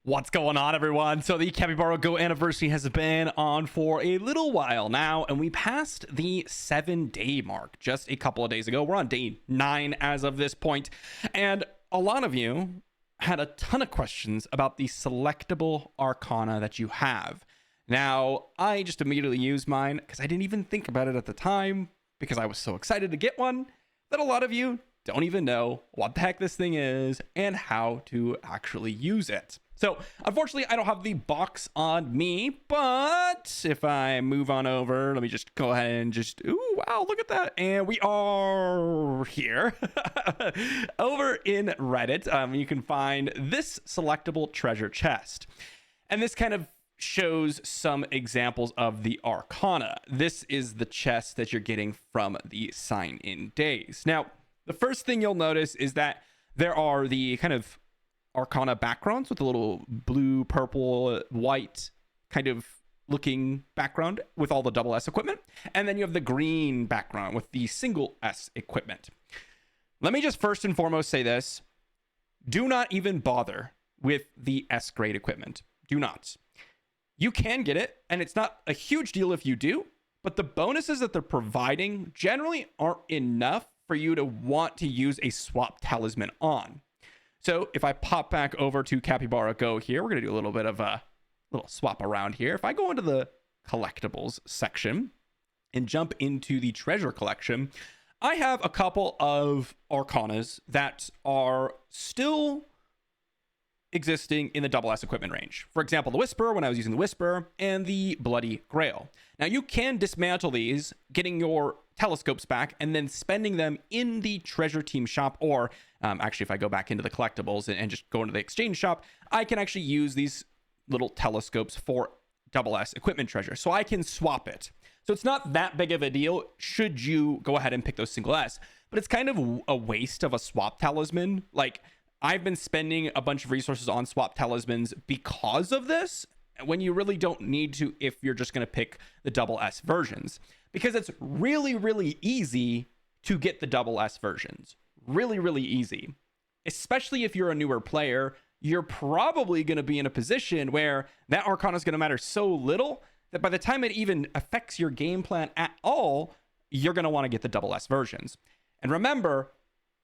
What's going on, everyone? So the Capybara Go anniversary has been on for a little while now, and we passed the 7-day mark just a couple of days ago. We're on day 9 as of this point, and a lot of you had a ton of questions about the selectable arcana that you have. Now, I just immediately used mine because I didn't even think about it at the time because I was so excited to get one that a lot of you don't even know what the heck this thing is and how to actually use it. So unfortunately, I don't have the box on me, but if I move on over, let me just go ahead and just, ooh, wow, look at that. And we are here over in Reddit. You can find this selectable treasure chest. And this kind of shows some examples of the arcana. This is the chest that you're getting from the sign-in days. Now, the first thing you'll notice is that there are the kind of arcana backgrounds with a little blue, purple, white kind of looking background with all the double S equipment. And then you have the green background with the single S equipment. Let me just first and foremost say this. Do not even bother with the S grade equipment. Do not. You can get it, and it's not a huge deal if you do, but the bonuses that they're providing generally aren't enough for you to want to use a swap talisman on. So if I pop back over to Capybara Go here, we're going to do a little bit of a little swap around here. If I go into the collectibles section and jump into the treasure collection, I have a couple of arcanas that are still existing in the double S equipment range. For example, the Whisper, when I was using the Whisper, and the Bloody Grail. Now you can dismantle these, getting your telescopes back, and then spending them in the treasure team shop, or actually if I go back into the collectibles and just go into the exchange shop, I can actually use these little telescopes for double S equipment treasure. So I can swap it. So it's not that big of a deal should you go ahead and pick those single S, but it's kind of a waste of a swap talisman. Like, I've been spending a bunch of resources on swap talismans because of this, when you really don't need to if you're just going to pick the double S versions. Because it's really, really easy to get the double S versions. Really, really easy. Especially if you're a newer player, you're probably going to be in a position where that arcana is going to matter so little that by the time it even affects your game plan at all, you're going to want to get the double S versions. And remember,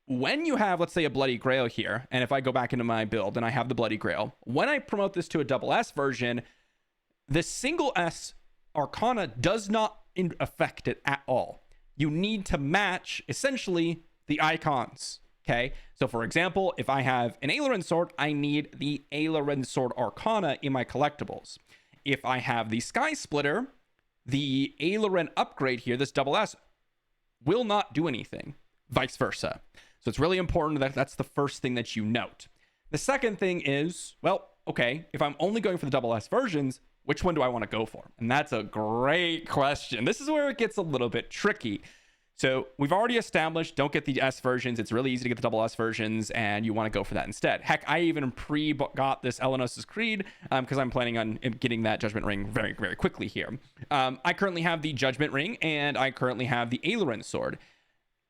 when you have, let's say, a Bloody Grail here, and if I go back into my build and I have the Bloody Grail, when I promote this to a double S version, the single S arcana does not affect it at all. You need to match, essentially, the icons, okay? So, for example, if I have an Aileron Sword, I need the Aileron Sword arcana in my collectibles. If I have the Sky Splitter, the Aileron upgrade here, this double S, will not do anything, vice versa. So it's really important that that's the first thing that you note. The second thing is, well, okay, if I'm only going for the double S versions, which one do I want to go for? And that's a great question. This is where it gets a little bit tricky. So we've already established, don't get the S versions. It's really easy to get the double S versions, and you want to go for that instead. Heck, I even got this Elenos' Creed because I'm planning on getting that Judgment Ring very, very quickly here. I currently have the Judgment Ring, and I currently have the Aileron Sword.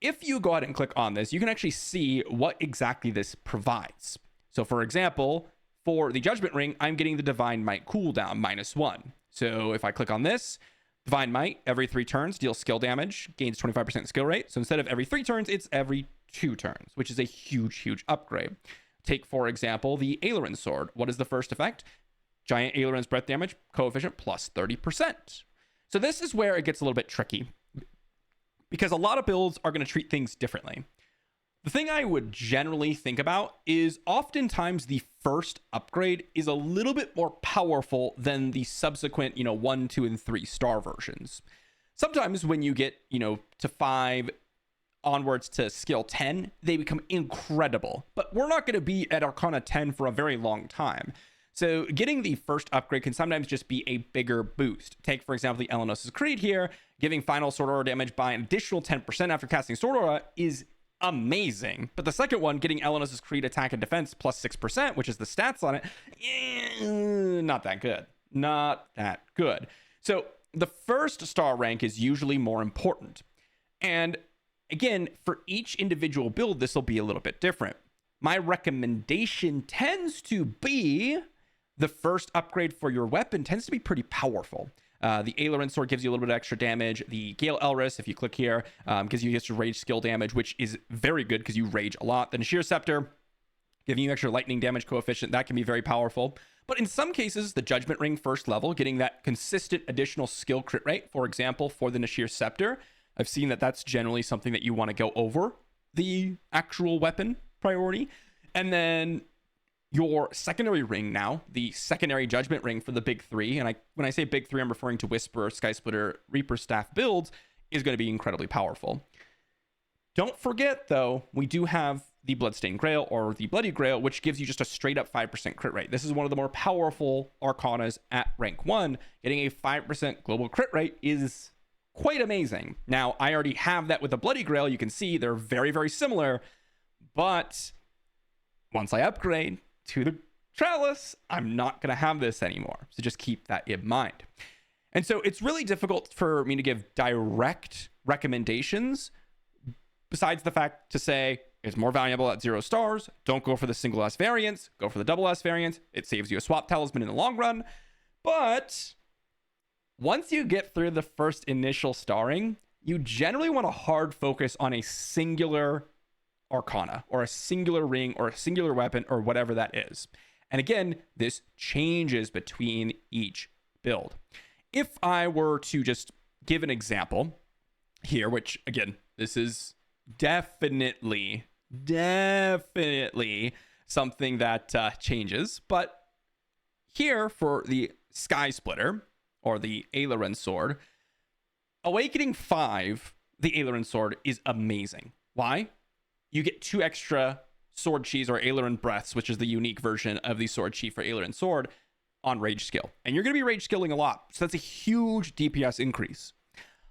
If you go ahead and click on this, you can actually see what exactly this provides. So for example, for the Judgment Ring, I'm getting the Divine Might cooldown -1. So if I click on this, Divine Might, every 3 turns, deals skill damage, gains 25% skill rate. So instead of every 3 turns, it's every 2 turns, which is a huge, huge upgrade. Take, for example, the Aileron Sword. What is the first effect? Giant Aileron's breath damage coefficient plus 30%. So this is where it gets a little bit tricky, because a lot of builds are going to treat things differently. The thing I would generally think about is oftentimes the first upgrade is a little bit more powerful than the subsequent, 1, 2, and 3 star versions. Sometimes when you get, to 5 onwards to skill 10, they become incredible. But we're not going to be at Arcana 10 for a very long time. So getting the first upgrade can sometimes just be a bigger boost. Take, for example, the Elenos' Creed here. Giving final Sword Aura damage by an additional 10% after casting Sword Aura is amazing. But the second one, getting Elenos' Creed attack and defense plus 6%, which is the stats on it, not that good. Not that good. So the first star rank is usually more important. And again, for each individual build, this will be a little bit different. My recommendation tends to be the first upgrade for your weapon tends to be pretty powerful. The Aileron Sword gives you a little bit of extra damage. The Gale Elris, if you click here, gives you extra rage skill damage, which is very good because you rage a lot. The Nashir Scepter, giving you extra lightning damage coefficient, that can be very powerful. But in some cases, the Judgment Ring first level, getting that consistent additional skill crit rate, for example, for the Nashir Scepter, I've seen that that's generally something that you want to go over the actual weapon priority. And then your secondary ring now, the secondary Judgment Ring for the big three, and when I say big three, I'm referring to Whisper, Sky Splitter, Reaper Staff builds, is going to be incredibly powerful. Don't forget, though, we do have the Bloodstained Grail or the Bloody Grail, which gives you just a straight up 5% crit rate. This is one of the more powerful arcanas at rank 1. Getting a 5% global crit rate is quite amazing. Now, I already have that with the Bloody Grail. You can see they're very, very similar, but once I upgrade to the Trellis, I'm not going to have this anymore. So just keep that in mind. And so it's really difficult for me to give direct recommendations besides the fact to say it's more valuable at 0 stars. Don't go for the single S variants. Go for the double S variants. It saves you a swap talisman in the long run. But once you get through the first initial starring, you generally want to hard focus on a singular arcana or a singular ring or a singular weapon or whatever that is. And again, this changes between each build. If I were to just give an example here, which again, this is definitely something that changes, but here for the Sky Splitter or the Aileron Sword, Awakening 5, the Aileron Sword is amazing. Why? You get 2 extra Sword Cheese or Aileron Breaths, which is the unique version of the Sword Chi for Aileron Sword, on Rage Skill. And you're going to be Rage Skilling a lot, so that's a huge DPS increase.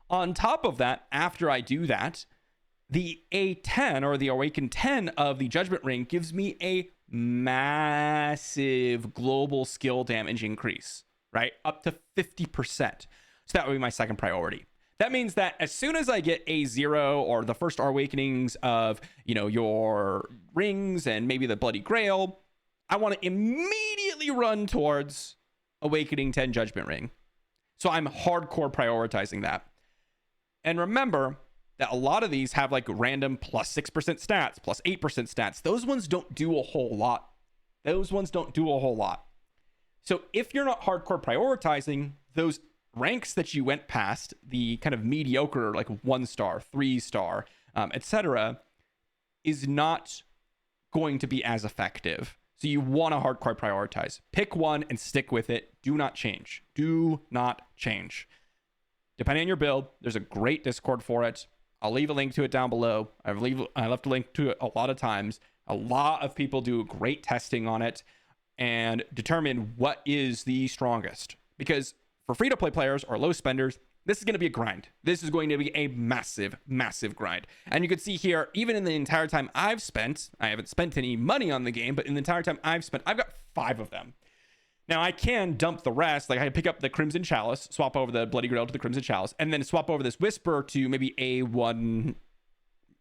On top of that, after I do that, the A10 or the Awaken 10 of the Judgment Ring gives me a massive global skill damage increase, right? Up to 50%. So that would be my second priority. That means that as soon as I get A0 or the first Awakenings of, your rings and maybe the Bloody Grail, I want to immediately run towards Awakening 10 Judgment Ring. So I'm hardcore prioritizing that. And remember that a lot of these have like random plus 6% stats, plus 8% stats. Those ones don't do a whole lot. So if you're not hardcore prioritizing those ranks that you went past, the kind of mediocre, like 1 star, 3 star, etc., is not going to be as effective. So you want to hardcore prioritize. Pick one and stick with it. Do not change. Depending on your build, there's a great Discord for it. I'll leave a link to it down below. I left a link to it a lot of times. A lot of people do great testing on it and determine what is the strongest. Because for free-to-play players or low spenders, this is going to be a grind. This is going to be a massive, massive grind. And you can see here, even in the entire time I've spent, I haven't spent any money on the game, but in the entire time I've spent, I've got 5 of them. Now, I can dump the rest. Like, I pick up the Crimson Chalice, swap over the Bloody Grail to the Crimson Chalice, and then swap over this Whisper to maybe A1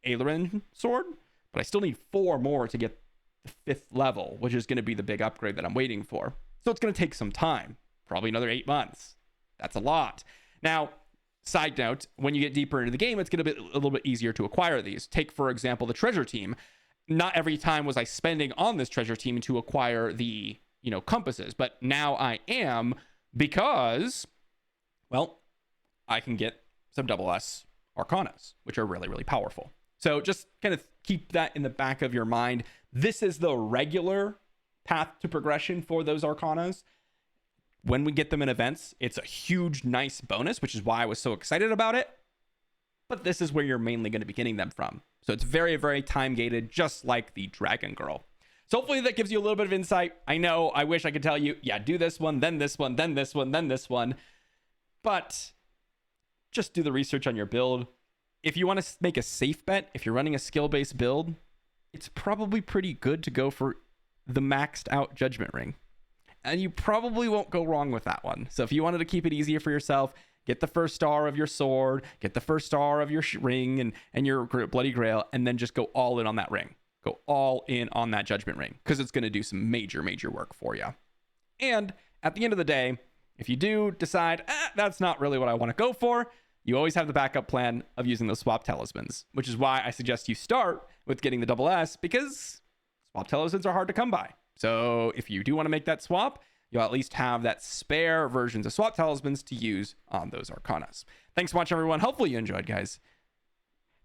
Aileron Sword. But I still need 4 more to get the 5th level, which is going to be the big upgrade that I'm waiting for. So it's going to take some time, probably another 8 months. That's a lot. Now, side note, when you get deeper into the game, it's going to be a little bit easier to acquire these. Take, for example, the Treasure Team. Not every time was I spending on this Treasure Team to acquire the compasses, but now I am, because, well, I can get some double S arcanas, which are really, really powerful. So just kind of keep that in the back of your mind. This is the regular path to progression for those arcanas. When we get them in events, it's a huge, nice bonus, which is why I was so excited about it. But this is where you're mainly going to be getting them from. So it's very, very time gated, just like the Dragon Girl. So hopefully that gives you a little bit of insight. I know, I wish I could tell you, yeah, do this one, then this one, then this one, then this one. But just do the research on your build. If you want to make a safe bet, if you're running a skill-based build, it's probably pretty good to go for the maxed out Judgment Ring. And you probably won't go wrong with that one. So if you wanted to keep it easier for yourself, get the first star of your sword, get the first star of your ring and your Bloody Grail, and then just go all in on that ring. Go all in on that Judgment Ring, because it's going to do some major, major work for you. And at the end of the day, if you do decide, that's not really what I want to go for, you always have the backup plan of using those swap talismans, which is why I suggest you start with getting the double S, because swap talismans are hard to come by. So if you do want to make that swap, you'll at least have that spare versions of swap talismans to use on those arcanas. Thanks for watching, everyone. Hopefully you enjoyed, guys.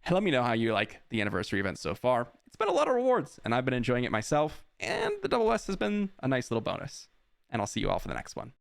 Let me know how you like the anniversary event so far. It's been a lot of rewards, and I've been enjoying it myself, and the double S has been a nice little bonus. And I'll see you all for the next one.